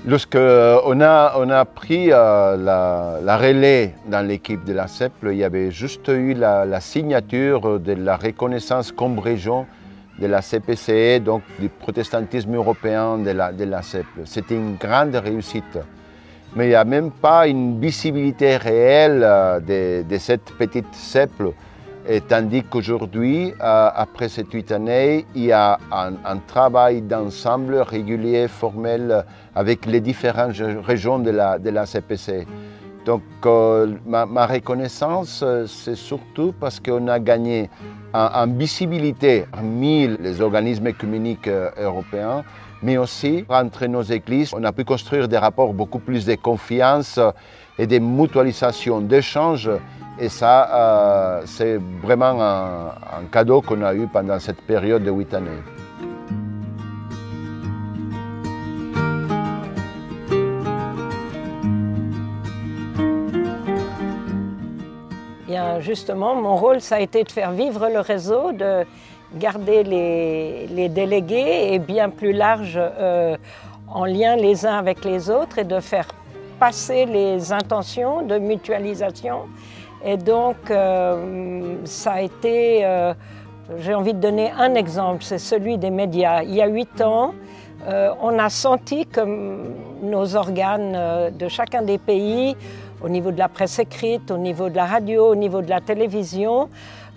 Lorsqu'on a pris la relais dans l'équipe de la CEPL, il y avait juste eu la signature de la reconnaissance comme région de la CPCE, donc du protestantisme européen de la CEPL. C'était une grande réussite. Mais il n'y a même pas une visibilité réelle de cette petite CEPL. Et tandis qu'aujourd'hui, après ces 8 années, il y a un travail d'ensemble régulier, formel, avec les différentes régions de la CPC. Donc ma reconnaissance, c'est surtout parce qu'on a gagné en visibilité parmi les organismes œcuméniques européens, mais aussi entre nos églises, on a pu construire des rapports beaucoup plus de confiance et de mutualisation, d'échange. Et ça, c'est vraiment un cadeau qu'on a eu pendant cette période de 8 années. Bien, justement, mon rôle, ça a été de faire vivre le réseau, de garder les délégués et bien plus large en lien les uns avec les autres et de faire passer les intentions de mutualisation. Et donc, ça a été, j'ai envie de donner un exemple, c'est celui des médias. Il y a 8 ans, on a senti que nos organes de chacun des pays, au niveau de la presse écrite, au niveau de la radio, au niveau de la télévision,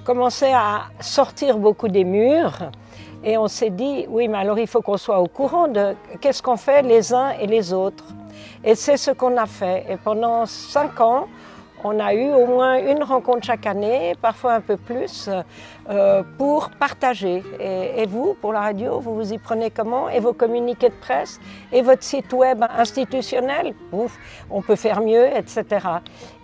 commençaient à sortir beaucoup des murs. Et on s'est dit, oui, mais alors il faut qu'on soit au courant de qu'est-ce qu'on fait les uns et les autres. Et c'est ce qu'on a fait. Et pendant 5 ans, on a eu au moins une rencontre chaque année, parfois un peu plus, pour partager. Et vous, pour la radio, vous vous y prenez comment? Et vos communiqués de presse? Et votre site web institutionnel? Ouf, on peut faire mieux, etc.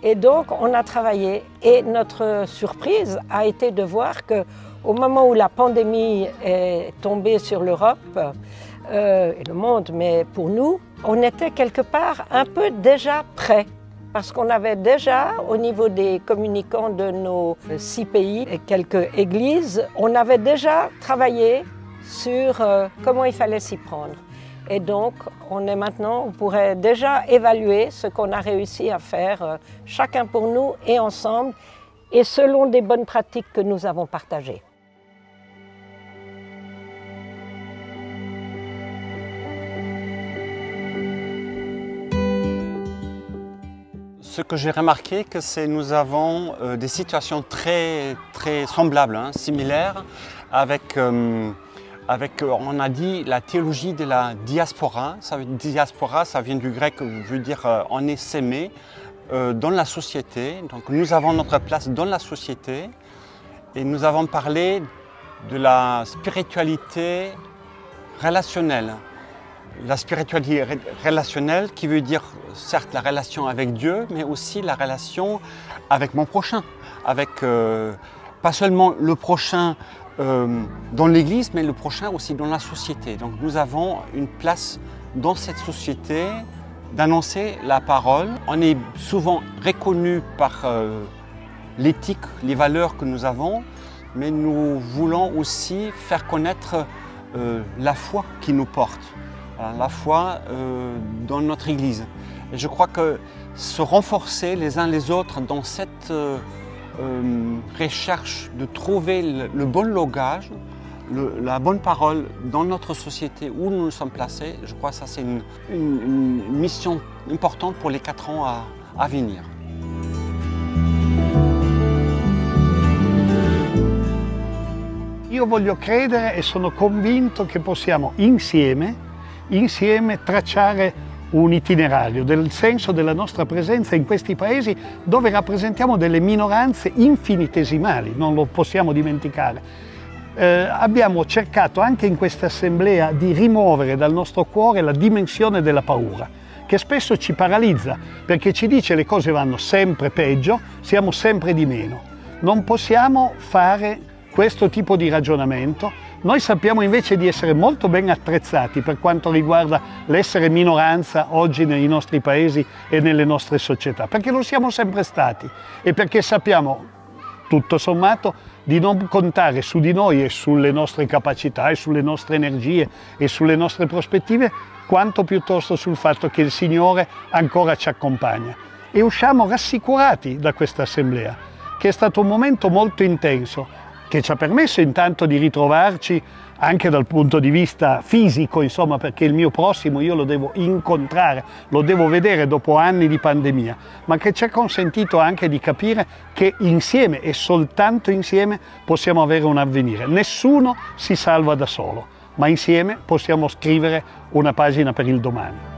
Et donc, on a travaillé. Et notre surprise a été de voir qu'au moment où la pandémie est tombée sur l'Europe, et le monde, mais pour nous, on était quelque part un peu déjà prêts. Parce qu'on avait déjà, au niveau des communicants de nos 6 pays et quelques églises, on avait déjà travaillé sur comment il fallait s'y prendre. Et donc, on pourrait déjà évaluer ce qu'on a réussi à faire, chacun pour nous et ensemble, et selon des bonnes pratiques que nous avons partagées. Ce que j'ai remarqué, c'est que nous avons des situations très semblables, similaires, avec, on a dit, la théologie de la diaspora. Diaspora, ça vient du grec, veut dire on est sémé dans la société. Donc nous avons notre place dans la société et nous avons parlé de la spiritualité relationnelle. La spiritualité relationnelle qui veut dire certes la relation avec Dieu, mais aussi la relation avec mon prochain, avec pas seulement le prochain dans l'Église, mais le prochain aussi dans la société. Donc nous avons une place dans cette société d'annoncer la parole. On est souvent reconnu par l'éthique, les valeurs que nous avons, mais nous voulons aussi faire connaître la foi qui nous porte. La foi dans notre Église. Et je crois que se renforcer les uns les autres dans cette recherche de trouver le bon langage, la bonne parole dans notre société où nous nous sommes placés, je crois que ça c'est une mission importante pour les 4 ans à venir. Io voglio credere e sono convinto che possiamo insieme tracciare un itinerario del senso della nostra presenza in questi paesi dove rappresentiamo delle minoranze infinitesimali, non lo possiamo dimenticare. Abbiamo cercato anche in questa assemblea di rimuovere dal nostro cuore la dimensione della paura, che spesso ci paralizza perché ci dice le cose vanno sempre peggio, siamo sempre di meno. Non possiamo fare questo tipo di ragionamento. Noi sappiamo invece di essere molto ben attrezzati per quanto riguarda l'essere minoranza oggi nei nostri paesi e nelle nostre società, perché lo siamo sempre stati e perché sappiamo tutto sommato, di non contare su di noi e sulle nostre capacità e sulle nostre energie e sulle nostre prospettive, quanto piuttosto sul fatto che il Signore ancora ci accompagna. E usciamo rassicurati da questa assemblea, che è stato un momento molto intenso, che ci ha permesso intanto di ritrovarci anche dal punto di vista fisico, insomma, perché il mio prossimo io lo devo incontrare, lo devo vedere dopo anni di pandemia, ma che ci ha consentito anche di capire che insieme e soltanto insieme possiamo avere un avvenire. Nessuno si salva da solo, ma insieme possiamo scrivere una pagina per il domani.